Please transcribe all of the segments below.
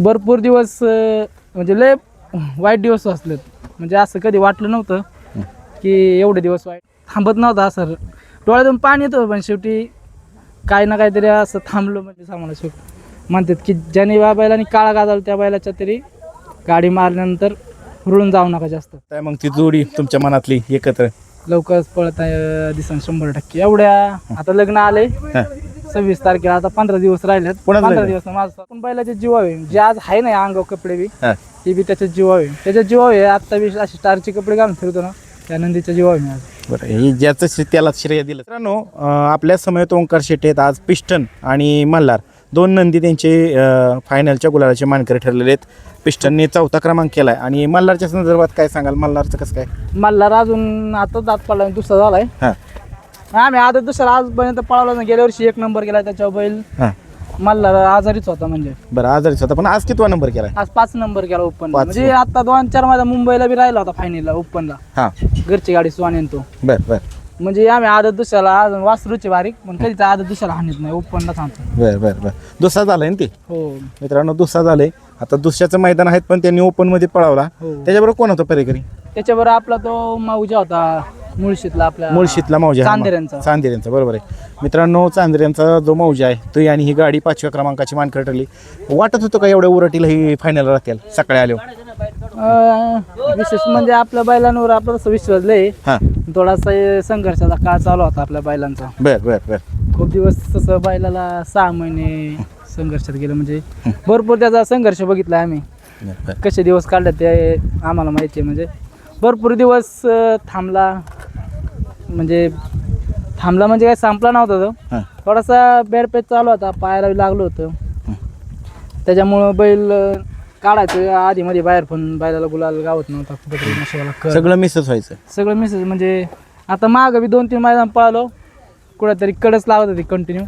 भरपूर दिवस म्हणजे लय वाईट दिवस असलेत. म्हणजे असं कधी वाटलं नव्हतं की एवढे दिवस वाईट थांबत नव्हता. असं डोळ्यातून पाणी येतं, पण शेवटी काही ना काहीतरी असं थांबलो. म्हणजे आम्हाला शेवटी म्हणतात की ज्याने बैलांनी काळा गाजवला त्या बैलाच्या तरी गाडी मारल्यानंतर रुळून जाऊ नका जास्त. काय मग ती जोडी तुमच्या मनातली एकत्र लवकरच पळत आहे दिसन 100%. एवढ्या आता लग्न आले 26 तारखेला, आता 15 दिवस राहिलेत. कोणाचं 15 लग्न? दिवस माझं पण बैलाचे जीवावे जे आज आहे ना अंगावर कपडे बी हा. ती बी त्याच्या जीवावे. त्याच्या जीवावे आता बी अशी स्टारचे कपडे घालून फिरतो ना, त्या नंदीच्या जीवावे मी आज. बरं, हे ज्याचं त्याला श्रेय दिलं. मित्रांनो, आपल्या समयेत ओंकार शेट्टी आहेत. आज पिस्टन आणि मल्हार दोन नंदी त्यांचे फायनलच्या गुलालाचे मानकरी ठरलेले आहेत. पिस्टनने 4था क्रमांक केलाय आणि मल्हारच्या संदर्भात काय सांगाल? मल्हारचं कसं काय? मल्हार अजून आता दात पडला, दुसरा झालाय. हां आम्ही आता दुसरा आजपर्यंत पळवला ना. गेल्या वर्षी 1 नंबर केला त्याच्यावर बैल. हां मल्हार आजारीच होता. म्हणजे बरं, आजारीच होता, पण आज कितवा नंबर केलाय? आज 5 नंबर केला ओपन. 5. म्हणजे आता 2-4 माझा मुंबईला बी राहिला होता फायनलला ओपनला. हां घरची गाडी स्वान तो. बरं बरं म्हणजे आम्ही आदत दुसऱ्याला अजून वासरूचे बारीक, पण कधीच आदत दुसऱ्याला हानीत नाही, ओपनला सांगतो. बरं बरं बरं दुसरा झालाय ना ते. हो मित्रांनो, दुसरा झालाय. आता दुसऱ्याचं मैदान आहेत, पण त्यांनी ओपन मध्ये पळवला. हो. त्याच्याबरोबर कोण होतं परेकरी? त्याच्याबरोबर आपला तो माऊजा होता मुळशीतला, आपल्या मुळशीतला मौजा. चांदेऱ्यांचा. चांदेऱ्यांचा, बरोबर आहे. मित्रांनो, चांदेऱ्यांचा जो मौजा आहे तो, आणि ही गाडी 5व्या क्रमांकाची मानकरी ठरली. वाटत होतं का एवढ्या उरटीला ही फायनल राहतील सकाळी आलो? विशेष म्हणजे आपल्या बैलांवर आपला तसं विश्वास लय. हां थोडासा संघर्षाचा काळ चालू होता आपल्या बैलांचा. बरं बरं बरं खूप दिवस तसं बैलाला 6 महिने संघर्षात गेलं. म्हणजे भरपूर त्याचा संघर्ष बघितला आम्ही. बरं कसे दिवस काढले ते आम्हाला माहिती आहे. म्हणजे भरपूर दिवस थांबला. म्हणजे काय संपला नव्हता तो. हां थोडासा बेडपेच चालू होता, पायाला लागलो होतं. त्याच्यामुळं बैल काढायचं आधी मध्ये बाहेर, पण बैलाला गुलाल गावत नव्हता. कुठेतरी नशिबाला सगळं मिसच व्हायचं. सगळं मिसेस. म्हणजे आता मागं बी 2-3 मैदान पळालो, कुठेतरी कडच लावत होती कंटिन्यू.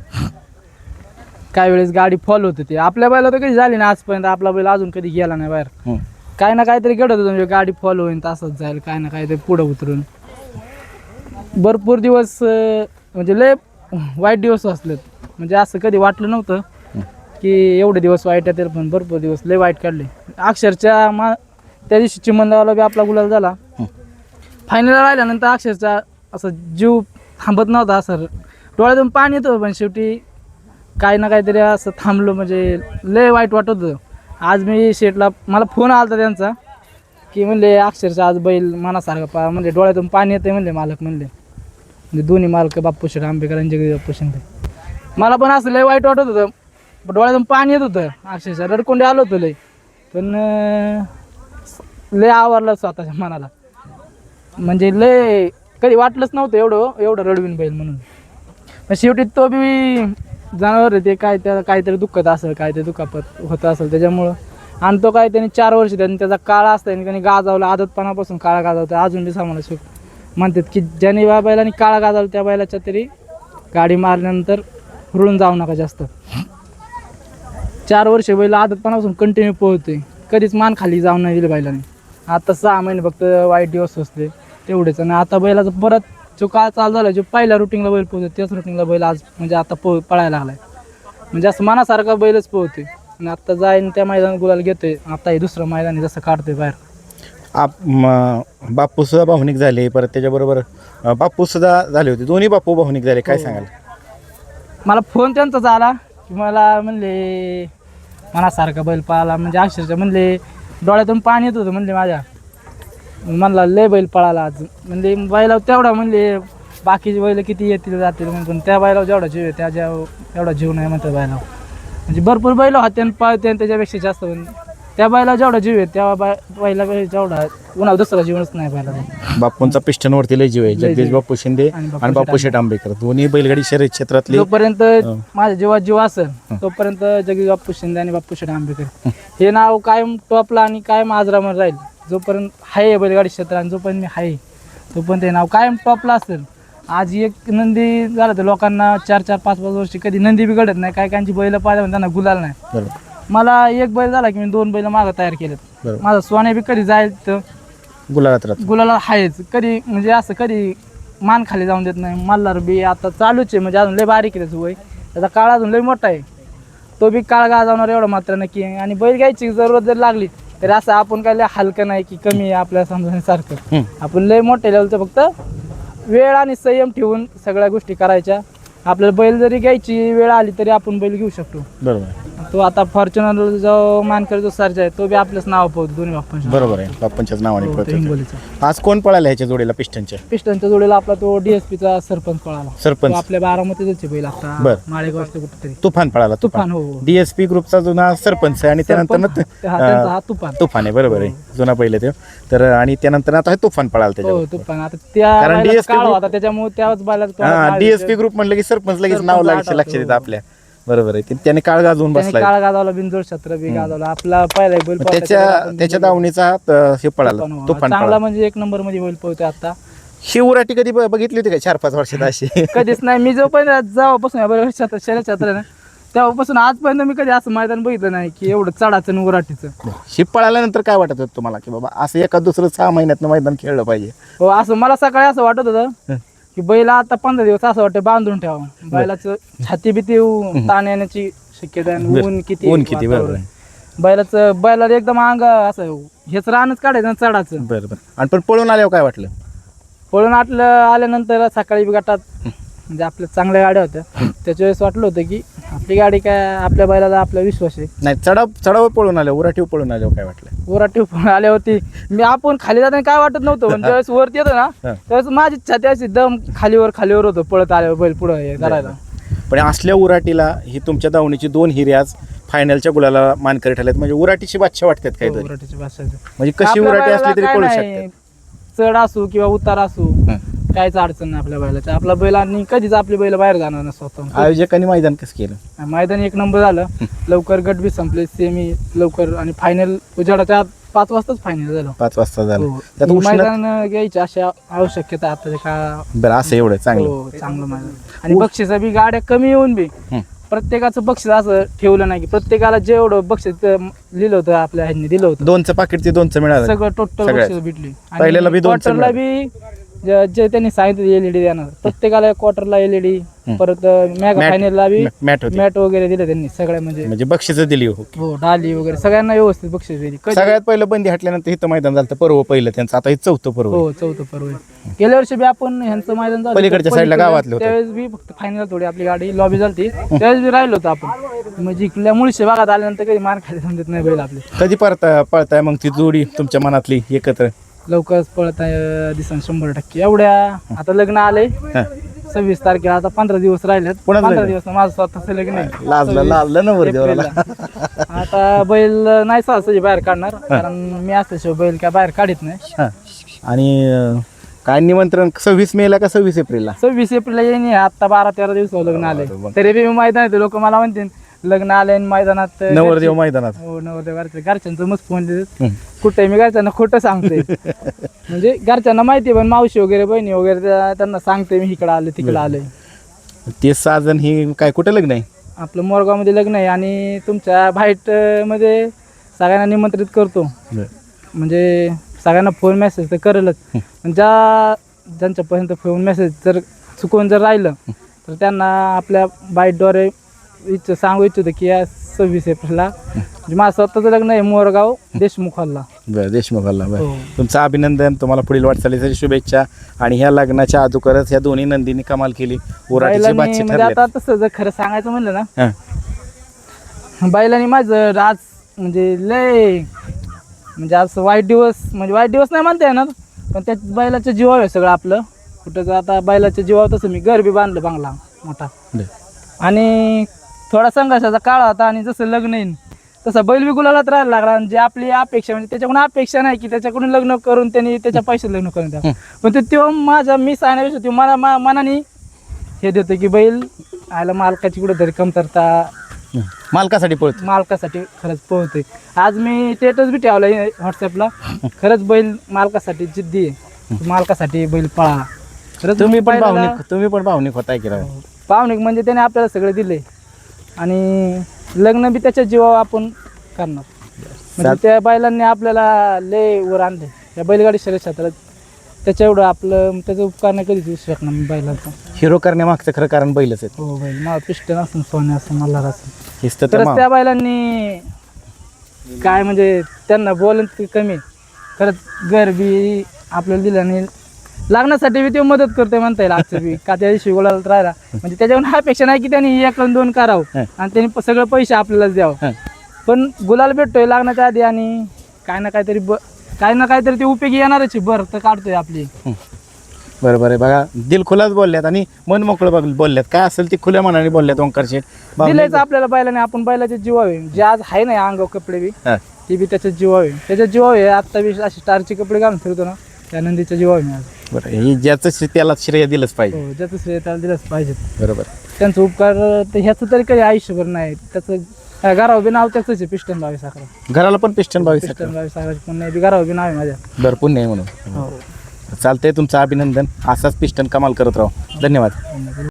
काही वेळेस गाडी फॉल होत होती. आपल्या बैला तर कधी झाली ना आजपर्यंत. आपला बैल अजून कधी गेला नाही बाहेर. काही ना काहीतरी घडत होतं. म्हणजे गाडी फॉल होईल तसंच जाईल, काही ना काहीतरी पुढं उतरून. भरपूर दिवस म्हणजे लय वाईट दिवस असलेत. म्हणजे असं कधी वाटलं नव्हतं की एवढे दिवस वाईट येतील, पण भरपूर दिवस लय वाईट काढले. अक्षरच्या त्या दिवशी चिमणगावला बी आपला गुलाल झाला. फायनलला राहिल्यानंतर अक्षरच्या असं जीव थांबत नव्हता. असं डोळ्यातून पाणी येतं, पण शेवटी काही ना काहीतरी असं थांबलो. म्हणजे लय वाईट वाटत होतं. आज मी शेटला, मला फोन आला होता त्यांचा की म्हणले अक्षरशः आज बैल मनासारखा म्हणजे डोळ्यातून पाणी येते म्हणले मालक. म्हणजे दोन्ही मालक बाप्पू शेट आंबेकर आणि जगदीश बाप्पू शिंदे. मला पण असं लय वाईट वाटत होतं, डोळ्यातून पाणी येत होतं. अक्षरशः रडकोंडे आलो होतं लय. पण लय आवरलं स्वतःच्या मनाला. म्हणजे लय कधी वाटलंच नव्हतं एवढं रडवीन बैल म्हणून. पण शेवटी तो बी जनावर ते काय, त्याला काहीतरी दुःखत असेल, काहीतरी दुखापत होतं असेल त्याच्यामुळं. आणि तो काय त्यांनी 4 वर्ष त्यांनी त्याचा काळा असता त्यांनी गाजावला. आदतपणापासून काळा गाजावता अजून बी सामाला शिक म्हणतात की ज्याने बैलांनी काळा गाजावला त्या बैलाच्या तरी गाडी मारल्यानंतर रुळून जाऊ नका जास्त. 4 वर्ष बैल आदतपणापासून कंटिन्यू पोहतोय, कधीच मान खाली जाऊन नाही दिली बैलाने. आता 6 महिने फक्त वाईट दिवस असले तेवढेच. आणि आता बैलाचं परत जो काळ चालू झाला, जो पहिल्या रुटीनला बैल पोहतो त्याच रुटीनला बैल आज म्हणजे आता पळायला लागलाय. म्हणजे असं मनासारखा बैलच पोहतोय. आणि आता जाईन त्या मैदानात गुलाल घेतोय. आता हे दुसरं मैदान जसं काढतोय बाहेर. बाप्पू सुद्धा भावनिक झाले, परत त्याच्याबरोबर बाप्पू सुद्धा झाले होते. दोन्ही बाप्पू भावनिक झाले. काय सांगाल? मला फोन त्यांचाच आला की मला म्हणले मनासारखा बैल पळाला. म्हणजे अक्षरशः म्हणले डोळ्यातून पाणी येत होतं. म्हणले माझ्या म्हणला लय बैल पळाला आज. म्हणजे बैला तेवढा म्हणले बाकीचे बैल किती येतील जातील पण त्या बैलावर जेवढा जीव आहे त्या एवढा जीव नाही म्हणतात बैला. म्हणजे भरपूर बैल होते आणि पळते आणि त्याच्यापेक्षा जास्त. पण त्या बैला जेवढा जीव आहे त्या बैला जेवढा उन्हा दुसरा जीवनच नाही बैला. बाप्पूंचा पिस्टनवरती लय जीव आहे. जगदीश बाप्पू शिंदे आणि बाप्पू शेट आंबेकर दोन्ही बैलगाडी शर्यत क्षेत्रातले. जोपर्यंत माझ्या जीवात जीव असेल तोपर्यंत जगदीश बाप्पू शिंदे आणि बाप्पू शेट आंबेकर हे नाव कायम टॉपला आणि कायम आजरामर राहील. जोपर्यंत आहे बैलगाडी क्षेत्र आणि जोपर्यंत मी आहे तोपर्यंत हे नाव कायम टॉपला असेल. आज एक नंदी झालं तर लोकांना 4-4, 5-5 वर्ष कधी नंदी बिघडत नाही. काय काहींची बैल पाहिजे त्यांना गुलाल नाही. मला एक बैल झाला की मी 2 बैल मागं तयार केलेत. माझा सोन्या बी कधी जाईल तर गुलाला आहेच. कधी म्हणजे असं कधी मान खाली जाऊन देत नाही. मल्हार बी आता चालूच आहे. म्हणजे अजून लय बारीक आहे त्याचं वय, त्याचा काळ अजून लय मोठा आहे. तो बी काळ गाजवणार एवढं मात्र नक्की आहे. आणि बैल घ्यायची जरूरत जर लागली तर असं आपण काय लय हलकं नाही की कमी आहे आपल्याला समजण्यासारखं. आपण लय मोठ्या लेवलचं फक्त वेळ आणि संयम ठेवून सगळ्या गोष्टी करायच्या. आपल्याला बैल जरी घ्यायची वेळ आली तरी आपण बैल घेऊ शकतो. बरोबर तो आता फॉर्च्युनर जो मानकर जो सर्जा आहे तो बी आपल्याच नाव पाहतो दोन्ही बाप्पांच्या. बरोबर आहे, बाप्पांच्याच नावाने हो, पळतो. हिंगोलीचा. आज कोण पळाला ह्याच्या जोडीला पिस्टनच्या? पिस्टनच्या जोडीला आपला तो डीएसपीचा सरपंच पळाला. सरपंच तो आपल्या बारामतीच बैल आता बर. माळेगाव असते कुठेतरी. तुफान पळाला. तुफान हो हो. डीएसपी ग्रुपचा जुना सरपंच आहे आणि त्यानंतर त्यांचा हा तुफान. तुफान आहे, बरोबर आहे, जुना पहिले ते. तर आणि त्यानंतर आता हे तुफान पळाला त्याच्या. हो तुफान. आता त्या कारण बैलाचा DSP काळ होता त्याच्यामुळे त्याच बैलाचा हा डीएसपी ग्रुप म्हणलं की सरपंच लगेच नाव सरपंच लक्षात आठवतो. येतं आपल्या. बरोबर आहे, त्याने काळ गाजवून त्याने बसलाय. काळ गाजवला, बिनजोड छत्र बी गाजवला. आपला पहिला बैल मग पळता त्याच्या दावणीचा हे पळाला, तुफान तुफान चांगला पळाला. म्हणजे एक नंबर मध्ये बैल पळतोय आता. ही उराटी कधी बघितली होती का 4-5 वर्षात अशी? कधीच नाही. मी जो पण जेव्हापासून बरोबर शर्यत छत्र ना तेव्हापासून आजपर्यंत मी कधी असं मैदान बघितलं नाही की एवढं चढाचं आणि उराटीचं. ही पळाल्यानंतर काय वाटत होतं तुम्हाला की बाबा असं एका दुसरं 6 महिन्यात मैदान खेळलं पाहिजे? हो असं मला सकाळी असं वाटत होतं की बैला आता 15 दिवस असं वाटतं बांधून ठेवावं. बैलाचं छाती भीती ताण येण्याची शक्यता आहे. ऊन किती बरोबर आहे. बैलाला एकदम अंग असं हेच रानच काढायचं आणि चढाचं. बरोबर. आणि पण पळून आल्यावर काय वाटलं? पळून आल्यानंतर सकाळी बी गटात म्हणजे आपल्या चांगल्या गाड्या होत्या. त्याच्या वेळेस वाटलं होतं की आपली गाडी काय आपल्या बैलाला आपला विश्वास आहे. नाही, चढावर पळून आल्यावर, उराटीवर पळून आल्यावर काय वाटलं? उराटी आल्यावरती मी आपण खाली जाताना काय वाटत नव्हतं पण ज्यावेळेस वरती येतो ना त्यावेळेस माझी छाती अशी दम खालीवर होतं पळत आल्यावर बैल पुढे करायला. पण असल्या उराटीला ही तुमच्या दावणीची 2 हिरे आज फायनलच्या गुलाला मानकरी ठरलेत. म्हणजे उराटीची बादशा वाटतात काहीतरी. उराटीची भाषा म्हणजे कशी उराटी असली तरी पळू शकते. चढ असू किंवा उतार असू काहीच अडचण नाही आपल्या बैलाच्या. आपला बैल आणि कधीच आपली बैल बाहेर जाणार नाही स्वतः. आयोजकांनी मैदान कसं केलं? मैदान एक नंबर झालं. लवकर गट बी संपले, सेमी लवकर आणि फायनल उजाडाच्या आत 5 वाजताच फायनल झालं. 5 वाजता झालं. हो. त्यात मैदान घ्यायची अशा आवश्यकता आता का. बरं, असं एवढं चांगलं. हो चांगलं मैदान. आणि बक्षिसा बी गाड्या कमी येऊन बी प्रत्येकाचं बक्षीस असं ठेवलं नाही की प्रत्येकाला जेवढं बक्षीस लिहिलं होतं आपल्या ह्यांनी दिलं होतं 2चं पाकिट ते 2चं मिळालं. सगळं टोटल सगळ्यात. बक्षीस भेटली. पहिल्याला बी 2चं क्वार्टरला बी जे त्यांनी सांगितलं एलईडी देणार प्रत्येकाला. क्वार्टरला एलईडी, परत मेगा फायनलला बी मॅट होती. मॅट वगैरे दिले त्यांनी सगळ्या म्हणजे बक्षीस दिली. हो. हो डाली वगैरे सगळ्यांना व्यवस्थित बक्षीस दिली. सगळ्यात पहिलं बंदी हटल्यानंतर इथं मैदान झालं पर्व पहिलं त्यांचं. आता हे 4थं पर्व. हो 4थं पर्व आहे. गेल्या वर्षी बी आपण ह्यांचं मैदान झालं पलीकडच्या साईडला गावातलं होतं. त्यावेळेस बी फक्त फायनल थोडी आपली गाडी लॉबी झाली त्यावेळेस बी राहिलो होतो आपण. म्हणजे इकडल्या मुळशी भागात आल्यानंतर कधी मार खायला समजत नाही बैल आपले. कधी पळताय मग ती जोडी तुमच्या मनातली एकत्र? लवकरच पळत आहे दिसन 100%. एवढ्या आता लग्न आलंय 26 तारखेला. आता 15 दिवस राहिलेत. कोणाचं 15 लग्न? दिवस माझं स्वतःचं लग्न आहे. लाजलं ना एप्रिलला. आता बैल नाही सहसा बाहेर काढणार कारण मी असल्याशिवाय बैल काय बाहेर काढत नाही. आणि काय निमंत्रण 26 मेला का 26 एप्रिलला? 26 एप्रिलला येईन. आता 12-13 दिवस लग्न आले तरी बी मैदान येते. लोक मला म्हणतील लग्न आले मैदानात नवरदेव मैदानात. हो नवरदेव घरच्यांचं मस्त फोन देतात. कुठे मी घरच्यांना खोटं सांगते म्हणजे घरच्यांना माहिती पण मावशी वगैरे बहिणी वगैरे त्यांना सांगते मी इकडं आले तिकडं आले. ते 6 जण ही काय कुठं लग्न आहे? आपलं मोरगावमध्ये लग्न आहे आणि तुमच्या भाईट मध्ये सगळ्यांना निमंत्रित करतो. म्हणजे सगळ्यांना फोन मेसेज तर करेलच. पण ज्यांच्यापर्यंत फोन मेसेज जर चुकून जर राहिलं तर त्यांना आपल्या बाईटद्वारे सांगू इच्छितो की या 26 एप्रिलला म्हणजे माझं स्वतःचं लग्न आहे मोरगाव देशमुख हॉलला. बरं, देशमुख हॉलला. बरं, हो. तुमचं अभिनंदन. तुम्हाला पुढील वाटचालीसाठी शुभेच्छा. आणि ह्या लग्नाच्या अगोदरच ह्या दोन्ही नंदींनी कमाल केली. उराटीची बैलांनी बादशी म्हणजे ठरली. आता तसं जर खरं सांगायचं म्हणलं ना हां. बैलांनी माझं आज म्हणजे लय म्हणजे आज वाईट दिवस नाही म्हणता येणार पण त्या बैलाच्या जीवावर आहे सगळं आपलं. कुठं आता बैलाच्या जीवावर तसं मी घर बी बांधलं बांगला मोठा. आणि थोडा संघर्षाचा काळ होता आणि जसं लग्न येईन तसं बैल बी गुलालात राहायला लागला. आणि जे आपली अपेक्षा म्हणजे त्याच्याकडून अपेक्षा नाही की त्याच्याकडून लग्न करून त्यांनी त्याच्या पैशात लग्न करून द्या. पण तेव्हा माझ्या मी सांगण्यापेक्षा मला मनाने हे देतं की बैल आयला मालकाची कुठेतरी कमतरता मालकासाठी पळतो. मालकासाठी खरंच पोहतोय. आज मी स्टेटस बी ठेवलाय व्हॉट्सअपला. खरंच बैल मालकासाठी जिद्दी आहे. मालकासाठी बैल पळा. खरंच तुम्ही पण भावनिक होताय की राव? भावनिक म्हणजे त्याने आपल्याला सगळं दिले आणि लग्न बी त्याच्या जीवावर आपण करणार. म्हणजे त्या बैलांनी आपल्याला लय वर आणले या बैलगाडी शर्यत क्षेत्रात. त्याच्या एवढं आपलं त्याचा उपकार नाही कधीच विसरू शकणार मी बैलांचा. हिरो करण्यामागचं खरं कारण बैलच आहे. हो बैल मला पिस्टन असून सोने असं मल्हार असं हीच तर खरंच त्या बैलांनी काय म्हणजे त्यांना बोलून कमी. खरंच घर बी आपल्याला दिलं आणि लागण्यासाठी बी ते मदत करतोय म्हणता येईल आजचं बी का त्या दिवशी गुलाला राहिला म्हणजे त्याच्यावर हा अपेक्षा नाही की त्यांनी 1 आणि 2 करावं आणि त्यांनी सगळं पैसे आपल्यालाच द्यावं. पण गुलाल भेटतोय लागण्याच्या आधी आणि काय ना काहीतरी ते उपयोगी येणारच भर तर काढतोय आपली. बरोबर आहे. बघा दिलखुलास बोलल्यात आणि मन मोकळं बोलल्यात. काय असेल ते खुल्या मनाने बोलल्यात ओंकार शेठ. दिलेच आपल्याला बैलाने, आपण बैलाचे जीवावे जे आज आहे ना अंगावर कपडे बी ती बी त्याच्या जीवावे, त्याच्या जीवावे. आता बी असे स्टारचे कपडे घालून फिरतो ना त्या नंदीच्या जीवावे मी आज. बरं, हे ज्याचं त्याला श्रेय दिलंच पाहिजे. हो, ज्याचं श्रेय त्याला दिलंच पाहिजे. बरोबर. त्यांचं उपकार तर ह्याचं तरी काही आयुष्यभर नाही. त्याचं घरावर बी नाव त्याचंच आहे, पिस्टन बावी साखरा. घराला पण पिस्टन 22 पिस्टन बावी साखराची पण नाही, घरावर बी नाव आहे माझ्या. बरं, पुण्य आहे म्हणून. हो, चालतंय, तुमचं अभिनंदन. असाच पिस्टन कमाल करत राहू. धन्यवाद.